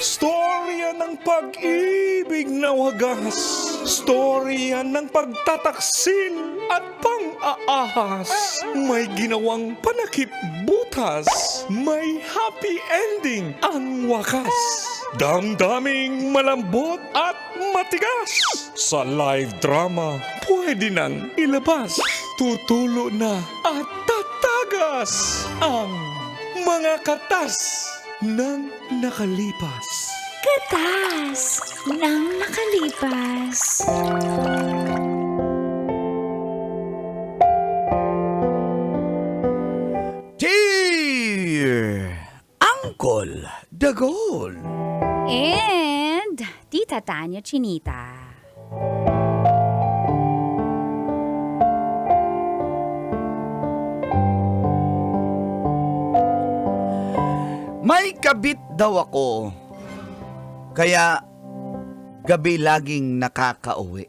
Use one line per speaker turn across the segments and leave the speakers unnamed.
Storya ng pag-ibig na wagas. Storya ng pagtataksil at pang-aahas. May ginawang panakip butas. May happy ending ang wakas. Damdaming malambot at matigas. Sa live drama, pwede nang ilabas. Tutulo na at tatagas ang mga katas ng nakalipas.
Katas ng nakalipas.
Dear Uncle Dagol.
And Tita Tanya Chinita.
May kabit daw ako, kaya gabi laging nakakauwi.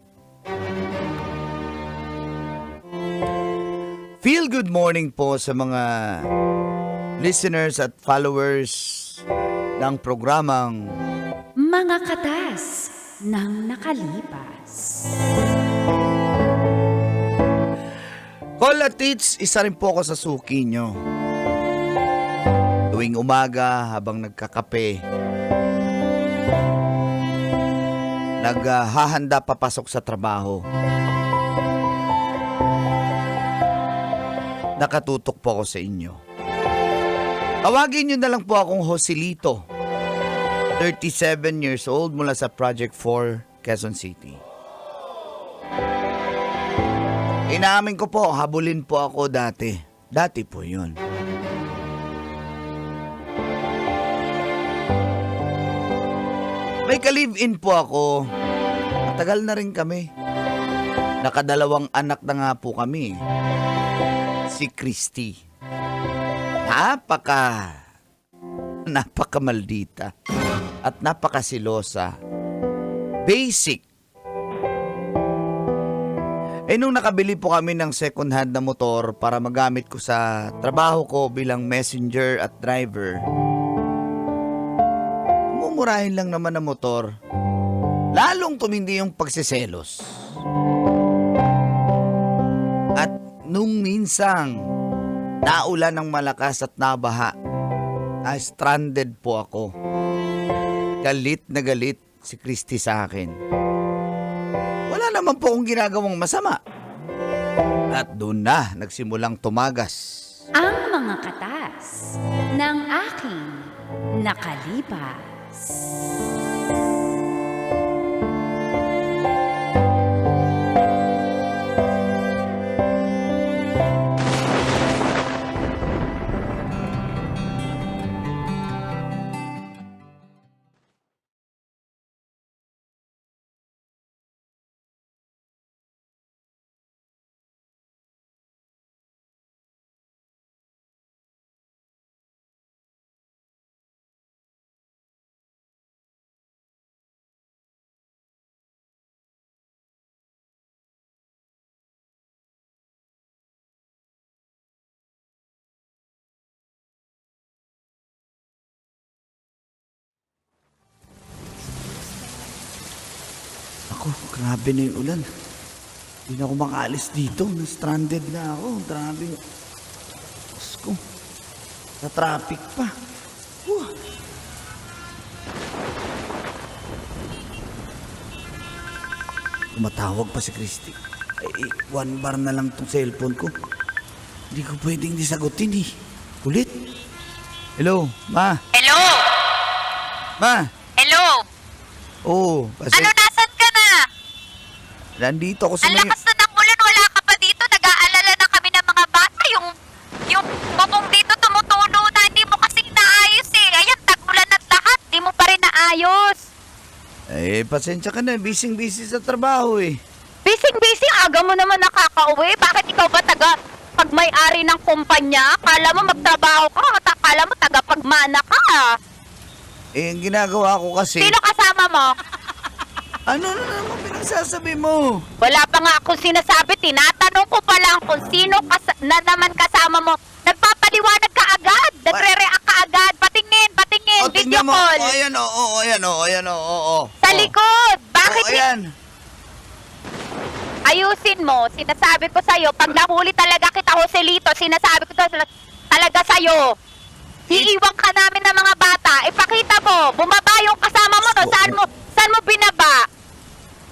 Feel good morning po sa mga listeners at followers ng programang
Mga katas ng nakalipas.
Call at Teach, isa rin po ako sa suki nyo. Tuwing umaga habang nagkakape, naghahanda papasok sa trabaho. Nakatutok po ako sa inyo. Tawagin nyo na lang po akong Joselito, 37 years old mula sa Project 4, Quezon City. Inaamin ko po, habulin po ako dati. Dati po yun. May ka-live-in po ako. Matagal na rin kami. Nakadalawang anak na nga po kami. Si Christy. Napakamaldita. At napakasilosa. Basic. Nung nakabili po kami ng second hand na motor para magamit ko sa trabaho ko bilang messenger at driver, mumurahin lang naman ang motor, lalong tumindi yung pagsiselos. At nung minsang naulan ng malakas at nabaha, stranded po ako. Galit na galit si Christy sa akin. Wala naman po akong ginagawang masama. At doon na nagsimulang tumagas
Ang mga katas ng aking nakalipas.
Ako, grabe na yung ulan. Hindi na ako makaalis dito. Na-stranded na ako. Grabe. Diyos ko. Sa traffic pa. Tumatawag pa si Christy. One bar na lang tong cellphone ko. Hindi ko pwedeng disagutin eh. Kulit. Hello, Ma.
Hello?
Ma.
Hello?
Oo, kasi
Ano, nasan ka na?
nandito ako sa
Ang lakas na ng ulan, wala ka pa dito. Nag-aalala na kami ng mga bata. Yung bubong dito tumutulo na. Hindi mo kasi naayos eh. Ayan, tag-ulan at lahat. Hindi mo pa rin naayos.
pasensya ka na. Busy sa trabaho eh.
Busy, aga mo naman nakakauwi. Bakit ikaw ba pag may-ari ng kumpanya? Kala mo magtrabaho ka. Kala mo tagapagmana ka.
Ang ginagawa ko kasi...
Sino kasama mo?
Ano na naman pinagsasabi mo?
Wala pa nga akong sinasabi. Tinatanong ko pa lang kung sino na naman kasama mo. Nagpapaliwanag ka agad. Nagre-react ka agad. Patingin.
Oo,
video
tingnan mo.
call.
O, ayan, ayan, oo.
Sa likod. Bakit
O, ayan.
ayusin mo? Sinasabi ko sa'yo, pag nahuli talaga kita, Joselito, sinasabi ko talaga sa'yo. Iiwan ka namin ng mga bata. Ipakita mo, bumaba yung kasama mo, no? Saan mo binaba?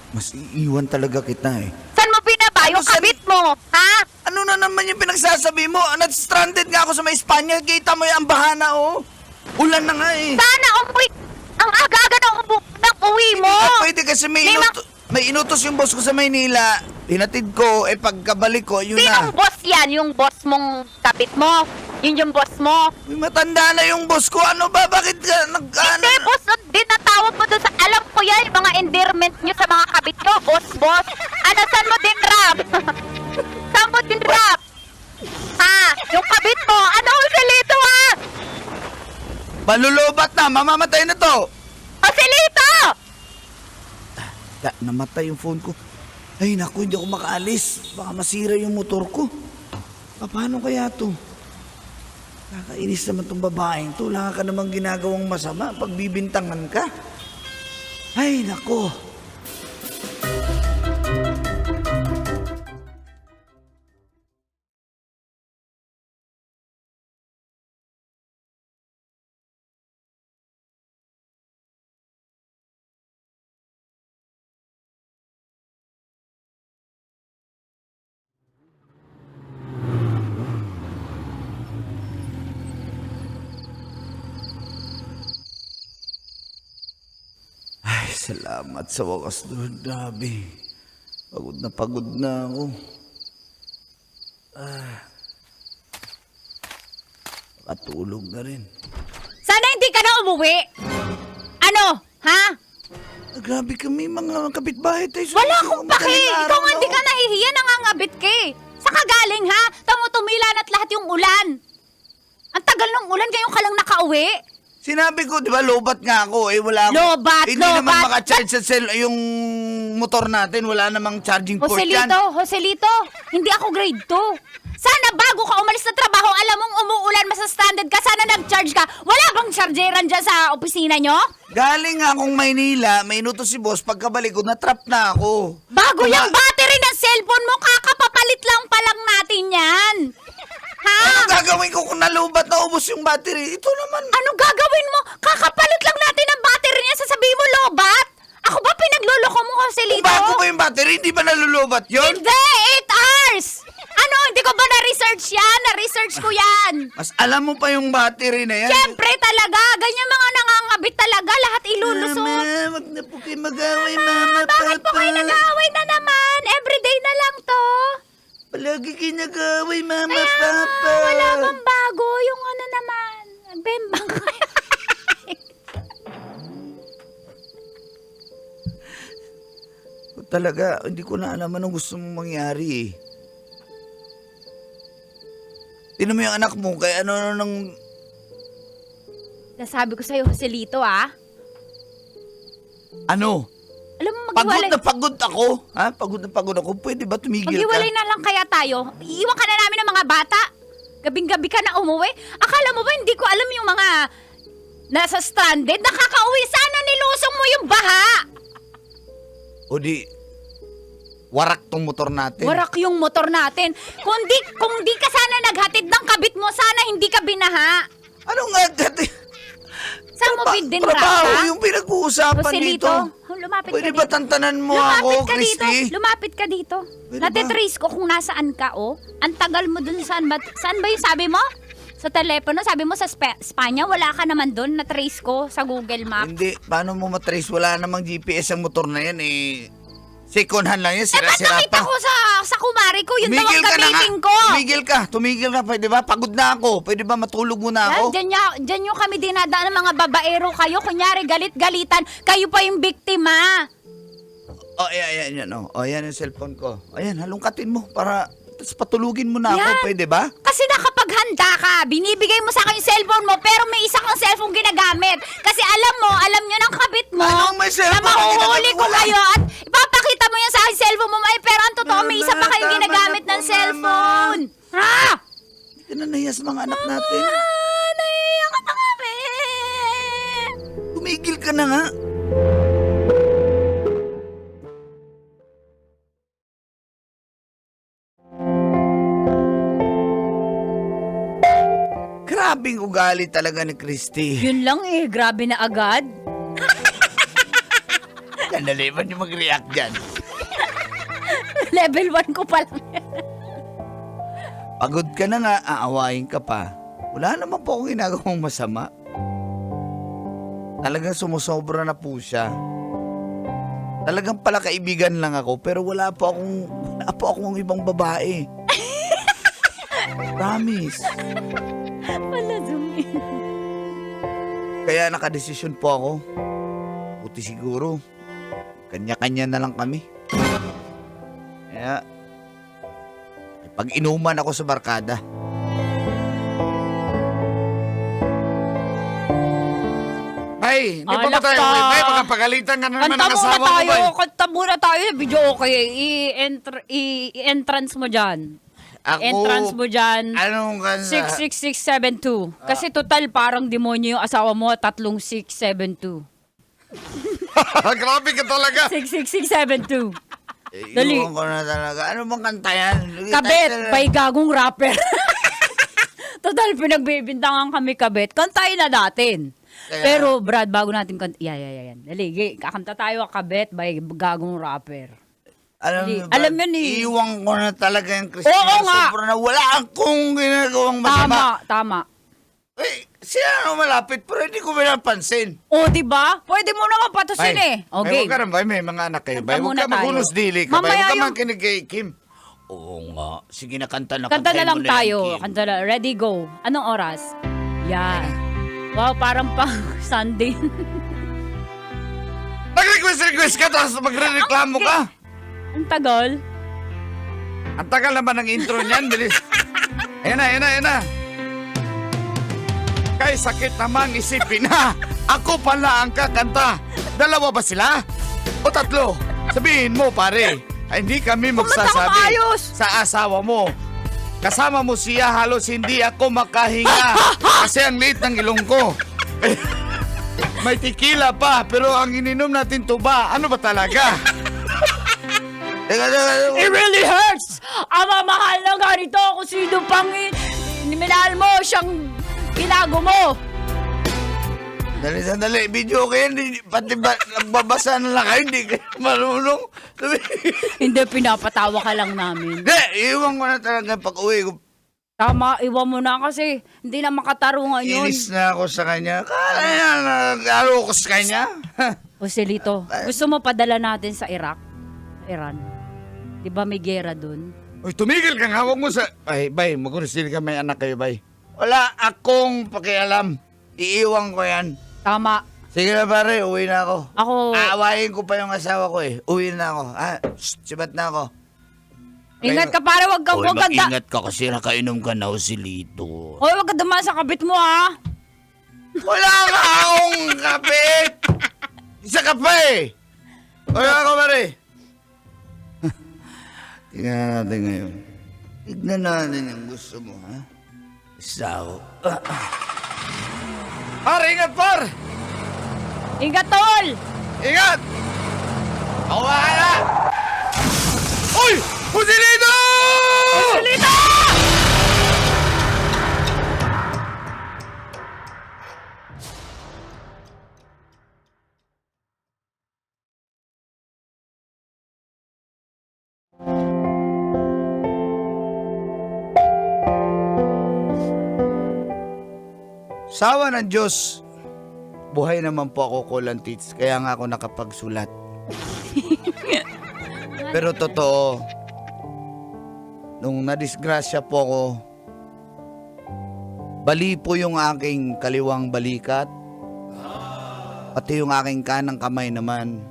Mas iiwan talaga kita eh.
Saan mo binaba? Yung
Saan-
kabit mo, ha?
Ano na naman yung pinagsasabi mo? Na-stranded nga ako sa may Espanya. Kita mo yung bahana, oh. Ulan na nga eh.
Sana umuwi. Ang aga-aga ng uwi mo.
Pwede kasi may,
May
may inutos yung boss ko sa Maynila. Hinatid ko, pagkabalik ko, yun na.
Sinong boss yan? Yung boss mong kapit mo? Yun yung boss mo?
Uy, matanda na yung boss ko. Ano ba? Bakit ka
Hindi, boss. Dinatawag mo doon sa... Alam ko yan, yung mga endearment nyo sa mga kabit nyo. Boss. Ano, saan mo din rap? Saan mo din rap? Ha? Yung kabit mo? Ano, Joselito, ha?
Malulubat na, mamamatay na to.
Joselito!
Namatay yung phone ko. Ay, naku, hindi ako makaalis. Baka masira yung motor ko. Paano kaya to? Nakakainis naman tong babaeng to. Wala ka namang ginagawang masama. Pagbibintangan ka. Ay, naku. Ay, salamat sa wakas doon, Dabi. Pagod na ako. Patulog na rin.
Sana hindi ka na umuwi. Ano? Ha?
Grabe kami, mga kapitbahay tayo.
Wala akong paki. Ikaw nga hindi ka nahihiya, nangangabit ka eh. Saan ka galing ha? Tumutumilan at lahat yung ulan. Ang tagal ng ulan, ngayon ka lang nakauwi.
Sinabi ko, di ba, lobat nga ako. Eh, wala ako.
Lobat,
Hindi naman
lobat.
makacharge sa yung motor natin. Wala namang charging port yan.
Joselito, hindi ako grade 2. Sana bago ka umalis na trabaho, alam mong umuulan, stranded ka, sana nag-charge ka. Wala bang chargeran dyan sa opisina nyo?
Galing nga akong Maynila, may inutos si boss. Pagkabalik ko, na-trap na ako.
Bago yung battery ng cellphone mo, kakapapalit lang pa lang natin yan. Ha?
Ano gagawin ko kung nalubat na ubos yung battery? Ito naman.
Ano gagawin mo? Kakapalit lang natin ang battery niya, sasabihin mo lobat? Ako ba pinagluloko mo, Joselito?
Kung bago ba yung battery, hindi ba nalulubat yun?
Hindi! 8 hours! Ano? Hindi ko ba na-research yan? Na-research ko yan.
Mas alam mo pa yung battery na yan.
Siyempre talaga. Ganyan mga nangangabit talaga. Lahat ilulusot.
Mama, wag na po kayo mag-away, mama,
Bakit po
papa.
kayo nag-aaway na naman? Everyday na lang to.
Palagi kayo nag-away, mama,
Kaya nga,
papa.
wala bang bago? Yung ano naman. Nagbembang kayo.
Talaga, hindi ko na alam anong gusto mong mangyari eh. Tinan mo yung anak mo, kaya ano nang...
Nasabi ko sa'yo, Joselito, ah.
Ano?
Alam mo,
Pagod
maghiwalay.
na pagod ako. Ha? Pagod na pagod ako. Pwede ba tumigil
Maghiwalay
ka?
na lang kaya tayo. Iiwan ka na namin ng mga bata. Gabing-gabi ka na umuwi. Akala mo ba hindi ko alam yung mga nasa stranded? Nakakauwi. Sana nilusong mo yung baha.
O di, warak tong motor natin.
Warak yung motor natin. Kung di ka sana naghatid ng kabit mo, sana hindi ka binaha.
Ano nga gati?
Saan mo din
Trabaho
rata?
yung pinag-uusapan
Joselito,
dito.
lumapit
Pwede
ka
ba
dito.
tantanan mo
Lumapit
ako,
ka dito.
Christy?
Lumapit ka dito.
Pwede
Natitrace ko kung nasaan ka, oh. Ang tagal mo dun. Saan ba yung sabi mo? Sa telepono, sabi mo sa Espanya, wala ka naman dun. Natrace ko sa Google Map.
Hindi, paano mo matrace? Wala namang GPS ang motor na yan eh. Second hand lang yan,
Eh, ba't
sira-sira
nakita
pa.
ko sa kumari ko? Yun daw ang
Tumigil ka na nga.
gamitin ko.
Tumigil ka, pwede ba? Pagod na ako. Pwede ba matulog muna ako?
Dyan nyo kami dinadaan ng mga babaero kayo. Kunyari, galit-galitan. Kayo pa yung biktima.
Oh, ayan, oh. Oh, ayan yung cellphone ko. Ayan, halongkatin mo para tapos patulugin mo na
Yan.
ako, pwede ba?
Kasi nakapaghanda ka, binibigay mo sa akin yung cellphone mo, pero may isa kang cellphone ginagamit. Kasi alam nyo ng kabit mo,
Anong may
na
cellphone
mahuhuli
ginagamit?
ko
Wala.
kayo at ipapakita mo yan sa akin cellphone mo. Ay, pero ang totoo, may isa pa kayong
Tama
ginagamit
na po,
ng cellphone. Ha?
Hindi ka na nahiya sa mga anak natin.
Naiiyak ka na kami.
ka na nga. Grabing ugali talaga ni Christy.
Yun lang eh, grabe na agad.
Sandali, ba't yung mag-react dyan?
Level 1 ko pa lang.
Pagod ka na nga, aawayin ka pa. Wala naman po akong ginagawang masama. Talagang sumusobra na po siya. Talagang pala kaibigan lang ako, pero wala po akong ibang babae. Promise.
Wala zoom in.
Kaya nakadesisyon po ako. Buti siguro. Kanya-kanya na lang kami. Kaya, pag-inuman ako sa barkada. Bay, hindi pa ba
Alak
tayo?
ka.
Bay, magkapagalitan ka na naman
Kanta
ng
muna
asawa mo,
tayo,
Bay.
kanta muna tayo. Video okay. I-entrance mo dyan. Entrance mo dyan.
Anong kanta?
66672. Kasi total parang demonyo yung asawa mo, 3672.
Grabe ka talaga.
66672. Dali.
Iwan ko na talaga. Ano bang kanta yan?
Kabet, by gagong rapper. Total, pinagbibintangan kami kabet. Kantayin na natin.
Kaya-
Pero Brad, bago natin kanta, yan. Dali, kakanta tayo kabet by gagong rapper. Alam yun eh.
Iwan ko na talaga yung Christina.
Oo nga.
Sobra na wala akong ginagawang masama.
Tama.
Eh, siya ano malapit pero hindi ko pinapansin.
O, diba? Pwede mo naman patusin eh.
Bay,
Okay.
huwag ka rin, Bay. May mga anak kayo,
Kanta
Bay. Huwag
muna
ka magulos
tayo.
dili ka, Bay.
Mamaya
Huwag ka
yung-
makinig kay Kim. Oo nga. Sige na, kanta na.
Kanta na
kantahin
lang
mo na yan,
tayo.
Kim.
Kanta na. Ready, go. Anong oras? Yan. Wow, parang pang Sunday.
Nag-request ka, tapos magre-reklamo ka.
Ang tagal.
Ang tagal naman ng intro niyan. Bilis. Ayan na. Kay sakit namang isipin na ako pala ang kakanta. Dalawa ba sila? O tatlo? Sabihin mo, pare. Ay, hindi kami
Kumanta ka
magsasabi
maayos.
sa asawa mo. Kasama mo siya, halos hindi ako makahinga kasi ang liit ng ilong ko. May tequila pa, pero ang ininom natin tuba. Ano ba talaga? Teka.
It really hurts! Ang mamahal na ganito kung sino pang minahal mo, siyang ginago mo.
Sandali. Video kayo, pati ba, nagbabasa na lang kayo, hindi kayo marunong.
Hindi, pinapatawa ka lang namin.
Hindi, iwan ko na talaga pag-uwi ko.
Tama, iwan mo na kasi hindi na makatarungan yun.
Inis na ako sa kanya. Kala niya, nag-alo ko sa kanya.
Joselito, gusto mo padala natin sa Iraq? Iran? Di ba may gera dun?
Uy, tumigil ka nga, huwag mo sa... Ay, bay, magkunisili ka, may anak kayo, bay. Wala akong pakialam. Iiwan ko yan.
Tama.
Sige na pare, uwi na ako.
Ako,
Aawayin ko pa yung asawa ko eh. Uwi na ako. Sibat na ako.
ingat ka para wag ka,
Uy,
wag ka da-
mag-ingat ka kasi nakainom ka na Joselito.
Hoy, wag ka dumaan sa kabit mo ha.
Wala ka akong kapit! Isa ka pa eh! Wala ako pare. Tingnan natin ngayon. Tignan natin yung gusto mo, ha? Isa ako. Par, ingat par!
Ingat, tol!
Ingat! Ako bahala! Uy! Joselito!
Joselito!
Sawa ng Diyos, buhay naman po ako, Kulantits, kaya nga ako nakapagsulat. Pero totoo, nung nadisgrasya po ako, bali po yung aking kaliwang balikat, pati yung aking kanang kamay naman,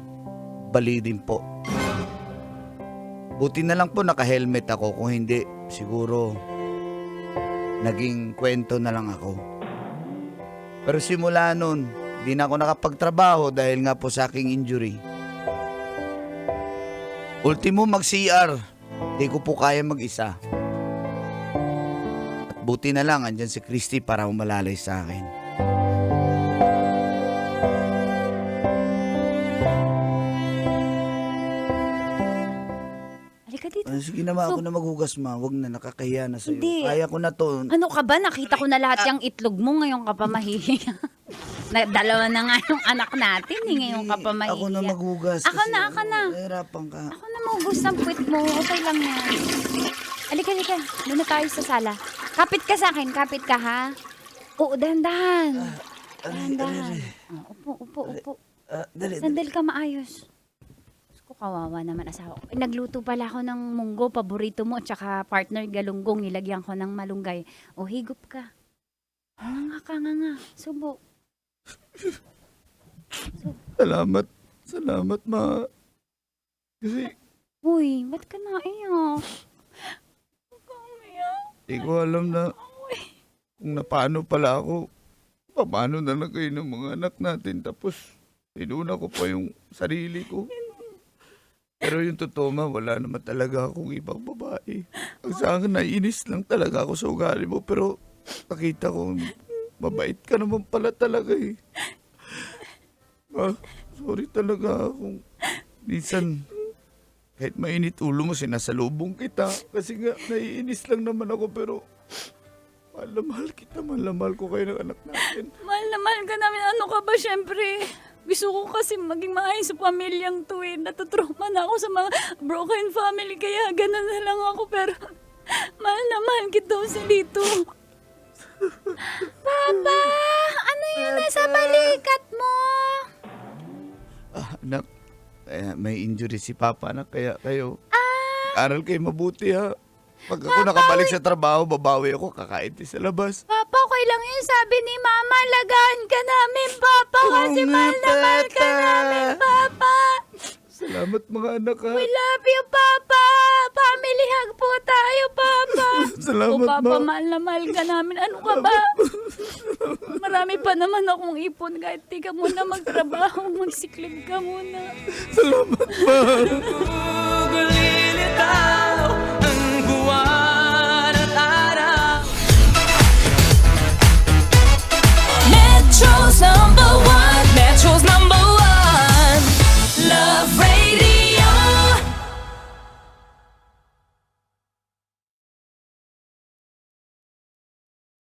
bali din po. Buti na lang po naka-helmet ako, kung hindi, siguro, naging kwento na lang ako. Pero simula nun, di na ako nakapagtrabaho dahil nga po sa aking injury. Ultimo mag-CR, di ko po kaya mag-isa. At buti na lang, andyan si Christy para umalalay sa akin. sige na ma, ako na maghugas ma. Huwag na, nakakahiya na sa'yo.
Hindi.
Kaya ko na to.
Ano ka ba? Nakita ko na lahat yung itlog mo. Ngayon ka pa mahihiya. Dalawa na nga yung anak natin. Ngayon ka pa mahihiya.
Ako na maghugas.
Ako
kasi,
na, ako na.
Nahirapan ka.
Ako na mahugas ng puwit mo. Okay lang yan. Halika. Doon na tayo sa sala. Kapit ka sa akin. Kapit ka, ha? Oo, dahan-dahan. Dahan-dahan. Upo.
Dali.
Sandal ka maayos. Diyos ko, kawawa naman asawa ko. Nagluto pala ako ng munggo, paborito mo, tsaka partner galunggong, nilagyan ko ng malunggay. O, higop ka. Nga. Subo.
Salamat ma. Kasi
Uy, ba't ka naiyak? Huwag kang umiyak.
di ko alam na kung napaano pala ako. Paano na lang kayo ng mga anak natin. Tapos inuna ko pa yung sarili ko. Pero yung totoo ma, wala naman talaga akong ibang babae. Ang sa akin, naiinis lang talaga ako sa ugali mo. Pero nakita ko, mabait ka naman pala talaga eh. Sorry talaga kung minsan kahit mainit ulo mo, sinasalubong kita. Kasi nga, naiinis lang naman ako pero mahal na mahal ko kayo ng anak natin.
Mahal na mahal ka namin. Ano ka ba, syempre? Gusto ko kasi maging maayos sa pamilyang to eh. Natutrauma na ako sa mga broken family. Kaya ganun na lang ako. Pero mahal na mahal kita si Lito. Papa! Ano yun nasa balikat mo?
Anak, may injury si Papa anak. Kaya kayo, aral kayo mabuti ha. Pag ako nakabalik sa trabaho, babawi ako, kakain sa labas.
Papa, okay lang yun. Sabi ni Mama, alagaan ka namin, Papa. Kasi mahal na mahal ka namin, Papa.
Salamat mga anak ha.
We love you, Papa. Family hug po tayo, Papa.
Salamat
Papa,
ma.
mahal na mahal ka namin. Ano ka ba? Marami pa naman akong ipon. Kahit di ka muna magtrabaho, magsiklib ka muna.
Salamat ma.